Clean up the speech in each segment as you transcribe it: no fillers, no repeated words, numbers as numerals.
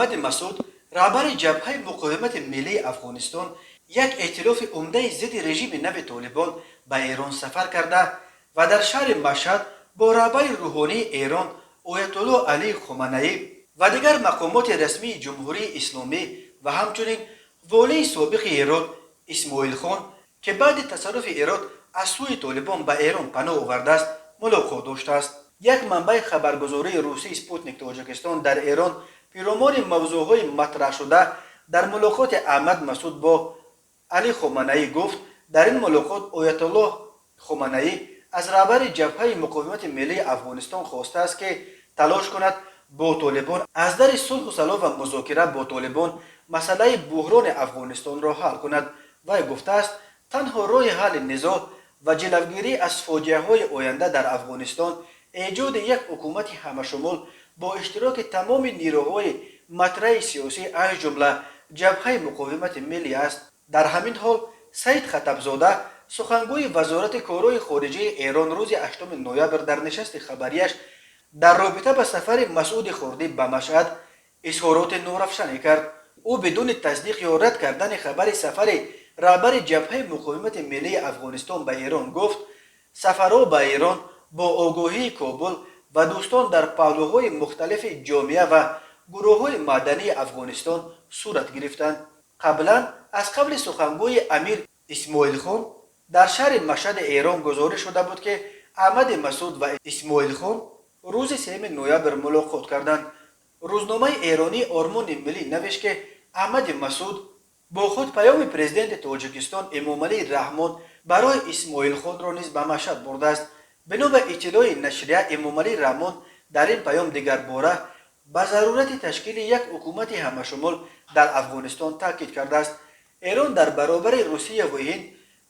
احمد مسعود رهبر جبهه مقاومت ملی افغانستان یک ائتلاف عمده ضد رژیم نو طالبان به ایران سفر کرده و در شهر مشهد با رهبر روحانی ایران آیت الله علی خامنه‌ای و دیگر مقامات رسمی جمهوری اسلامی و همچنین والی سابق ایران اسماعیل خان که بعد تصرف ایران از سوی طالبان به ایران پناه آورده است ملاقات داشته است. یک منبع خبرگزاری روسی سپوتنیک تاجیکستان در ایران پیرامون موضوعهای مطرح شده در ملاقات احمد مسعود با علی خامنه‌ای گفت در این ملاقات آیت الله خامنه‌ای از رهبر جبهه مقاومت ملی افغانستان خواسته است که تلاش کند با طالبان از در صلح و صلاح و مذاکره با طالبان مسئله بحران افغانستان را حل کند. و گفته است تنها راه حل نزاع و جلوگیری از فاجعه های آینده در افغانستان ایجاد یک حکومت همشمول با اشتراک تمام نیروهای مطرح سیاسی از جمله جبهه مقاومت ملی است. در همین حال سید خطبزاده سخنگوی وزارت کارهای خارجه ایران روز 8 نوامبر در نشست خبریش در رابطه با سفر مسعود خوردی به مشهد اظهارات نورافشانی کرد. او بدون تصدیق یا رد کردن خبر سفر رهبر جبهه مقاومت ملی افغانستان به ایران گفت سفرها به ایران با آگاهی کابل و دوستان در پهلوهای مختلف جامعه و گروه‌های مدنی افغانستان صورت گرفتند. از قبل سخنگوی امیر اسماعیل خان در شهر مشهد ایران گزارش شده بود که احمد مسعود و اسماعیل خان روز 3 نوامبر ملاقات کردند. روزنامه ایرانی آرمان ملی نوشت که احمد مسعود با خود پیام پرزیدنت تاجیکستان امامعلی رحمان برای اسماعیل خان را نیز به مشهد برده است. بنا به اطلاع نشریه امامعلی رحمان در این پیام دیگر باره به ضرورت تشکیل یک حکومت همشمول در افغانستان تاکید کرده است. ایران در برابر روسیه و هند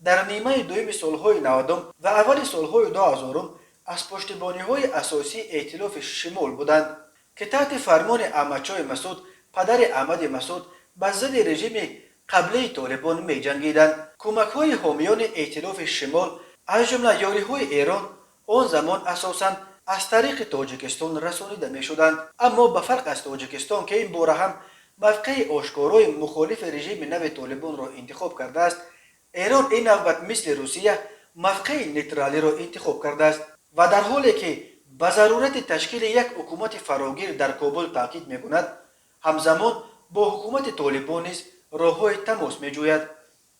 در نیمه دوم سالهای 90 و اول سالهای 2000 از پشتیبانی‌های اساسی ائتلاف شمال بودند که تحت فرمان احمدشاه مسعود پدر احمد مسعود به ضد رژیم قبلی طالبان می جنگیدند. کمک‌های حامیان ائتلاف شمال از جمله یاری‌های ایران آن زمان اساساً از طریق تاجیکستان رسانیده می‌شدند. اما به فرق از تاجیکستان که این باره هم موقع آشکارای مخالف رژیم نو طالبان را انتخاب کرده است، ایران این نوبت مثل روسیه موقع نیترالی را انتخاب کرده است و در حالی که به ضرورت تشکیل یک حکومت فراگیر در کابل تاکید می‌کند، همزمان با حکومت طالبان نیز راه‌های تماس می‌جوید.